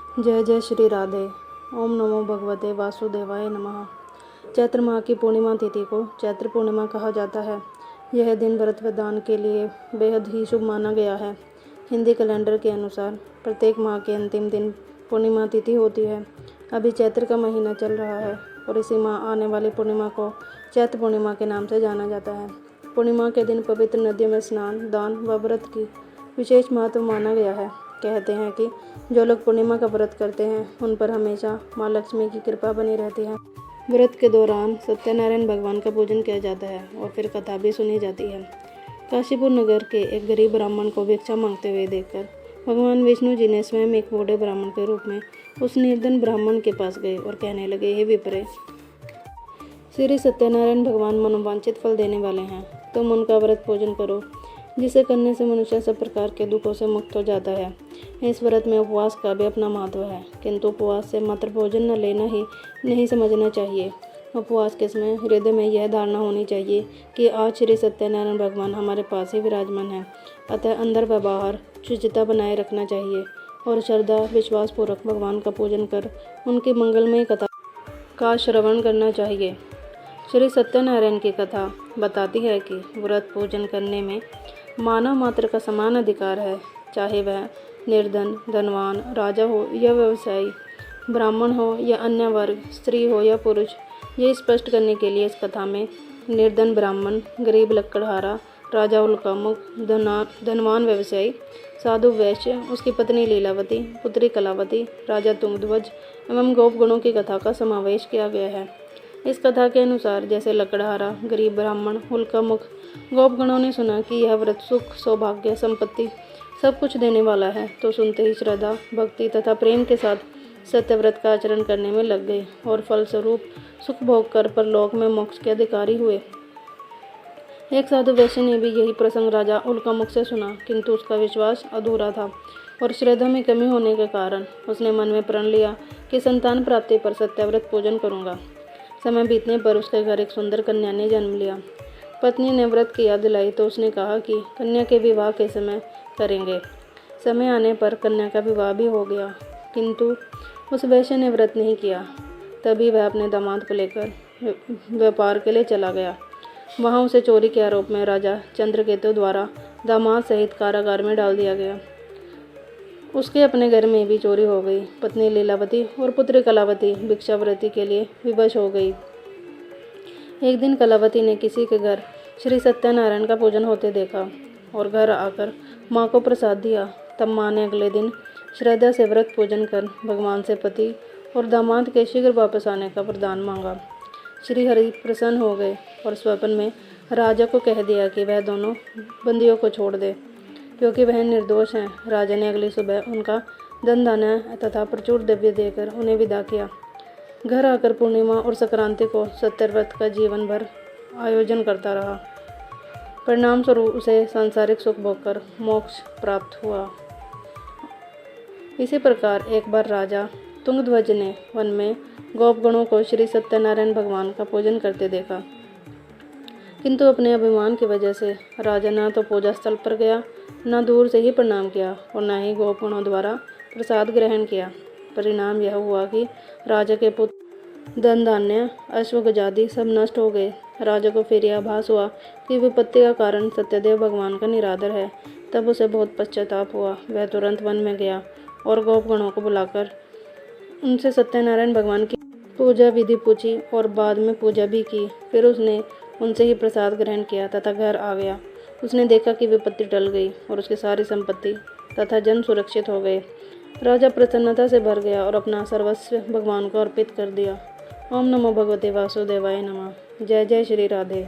जय जय श्री राधे। ओम नमो भगवते वासुदेवाय नमः। चैत्र माह की पूर्णिमा तिथि को चैत्र पूर्णिमा कहा जाता है। यह दिन व्रत व दान के लिए बेहद ही शुभ माना गया है। हिंदी कैलेंडर के अनुसार प्रत्येक माह के अंतिम दिन पूर्णिमा तिथि होती है। अभी चैत्र का महीना चल रहा है और इसी माह आने वाली पूर्णिमा को चैत्र पूर्णिमा के नाम से जाना जाता है। पूर्णिमा के दिन पवित्र नदियों में स्नान, दान व व्रत की विशेष महत्व माना गया है। कहते हैं कि जो लोग पूर्णिमा का व्रत करते हैं उन पर हमेशा माँ लक्ष्मी की कृपा बनी रहती है। व्रत के दौरान सत्यनारायण भगवान का पूजन किया जाता है और फिर कथा भी सुनी जाती है। काशीपुर नगर के एक गरीब ब्राह्मण को भिक्षा मांगते हुए देखकर भगवान विष्णु जी ने स्वयं एक बूढ़े ब्राह्मण के रूप में उस निर्धन ब्राह्मण के पास गए और कहने लगे, हे विप्रे, श्री सत्यनारायण भगवान मनोवांछित फल देने वाले हैं। तुम उनका व्रत पूजन करो, जिसे करने से मनुष्य सब प्रकार के दुखों से मुक्त हो जाता है। इस व्रत में उपवास का भी अपना महत्व है, किंतु उपवास से मात्र भोजन न लेना ही नहीं समझना चाहिए। उपवास के समय हृदय में यह धारणा होनी चाहिए कि आज श्री सत्यनारायण भगवान हमारे पास ही विराजमान है। अतः अंदर व बाहर शुचिता बनाए रखना चाहिए और श्रद्धा विश्वास पूर्वक भगवान का पूजन कर उनकी मंगलमय कथा का श्रवण करना चाहिए। श्री सत्यनारायण की कथा बताती है कि व्रत पूजन करने में मानव मात्र का समान अधिकार है, चाहे वह निर्धन, धनवान, राजा हो या व्यवसायी, ब्राह्मण हो या अन्य वर्ग, स्त्री हो या पुरुष। ये स्पष्ट करने के लिए इस कथा में निर्धन ब्राह्मण, गरीब लकड़हारा, राजा उल्कामुख, धनवान व्यवसायी, साधु वैश्य, उसकी पत्नी लीलावती, पुत्री कलावती, राजा तुंगध्वज एवं गोपगणों की कथा का समावेश किया गया है। इस कथा के अनुसार जैसे लकड़हारा, गरीब ब्राह्मण, उल्कामुख, गोपगणों ने सुना कि यह व्रत सुख, सौभाग्य, संपत्ति सब कुछ देने वाला है, तो सुनते ही श्रद्धा, भक्ति तथा प्रेम के साथ सत्यव्रत का आचरण करने में लग गए और फलस्वरूप सुख भोग कर परलोक में मोक्ष के अधिकारी हुए। एक साधु वैश्य ने भी यही प्रसंग राजा उल्कामुख से सुना, किंतु उसका विश्वास अधूरा था और श्रद्धा में कमी होने के कारण उसने मन में प्रण लिया कि संतान प्राप्ति पर सत्यव्रत पूजन करूंगा। समय बीतने पर उसके घर एक सुंदर कन्या ने जन्म लिया। पत्नी ने व्रत की याद दिलाई तो उसने कहा कि कन्या के विवाह के समय करेंगे। समय आने पर कन्या का विवाह भी हो गया, किंतु उस वैश्य ने व्रत नहीं किया। तभी वह अपने दामाद को लेकर व्यापार के लिए चला गया। वहां उसे चोरी के आरोप में राजा चंद्रकेतु द्वारा दामाद सहित कारागार में डाल दिया गया। उसके अपने घर में भी चोरी हो गई। पत्नी लीलावती और पुत्री कलावती भिक्षावृत्ति के लिए विवश हो गई। एक दिन कलावती ने किसी के घर श्री सत्यनारायण का पूजन होते देखा और घर आकर माँ को प्रसाद दिया। तब माँ ने अगले दिन श्रद्धा से व्रत पूजन कर भगवान से पति और दामाद के शीघ्र वापस आने का वरदान मांगा। श्री हरि प्रसन्न हो गए और स्वप्न में राजा को कह दिया कि वह दोनों बंदियों को छोड़ दे, क्योंकि वह निर्दोष हैं। राजा ने अगली सुबह उनका धन धान्य तथा प्रचुर द्रव्य देकर उन्हें विदा किया। घर आकर पूर्णिमा और संक्रांति को सत्यव्रत का जीवन भर आयोजन करता रहा। परिणाम स्वरूप उसे सांसारिक सुख भोगकर मोक्ष प्राप्त हुआ। इसी प्रकार एक बार राजा तुंगध्वज ने वन में गोपगणों को श्री सत्यनारायण भगवान का पूजन करते देखा, किंतु अपने अभिमान की वजह से राजा न तो पूजा स्थल पर गया, न दूर से ही प्रणाम किया और न ही गोपगणों द्वारा प्रसाद ग्रहण किया। परिणाम यह हुआ कि राजा के पुत्र, धन धान्य, अश्व गजादि सब नष्ट हो गए। राजा को फिर यह आभास हुआ कि विपत्ति का कारण सत्यदेव भगवान का निरादर है। तब उसे बहुत पश्चाताप हुआ। वह तुरंत वन में गया और गोपगणों को बुलाकर उनसे सत्यनारायण भगवान की पूजा विधि पूछी और बाद में पूजा भी की। फिर उसने उनसे ही प्रसाद ग्रहण किया तथा घर आ गया। उसने देखा कि विपत्ति टल गई और उसकी सारी संपत्ति तथा जन सुरक्षित हो गए। राजा प्रसन्नता से भर गया और अपना सर्वस्व भगवान को अर्पित कर दिया। ओम नमो भगवते वासुदेवाय नमः। जय जय श्री राधे।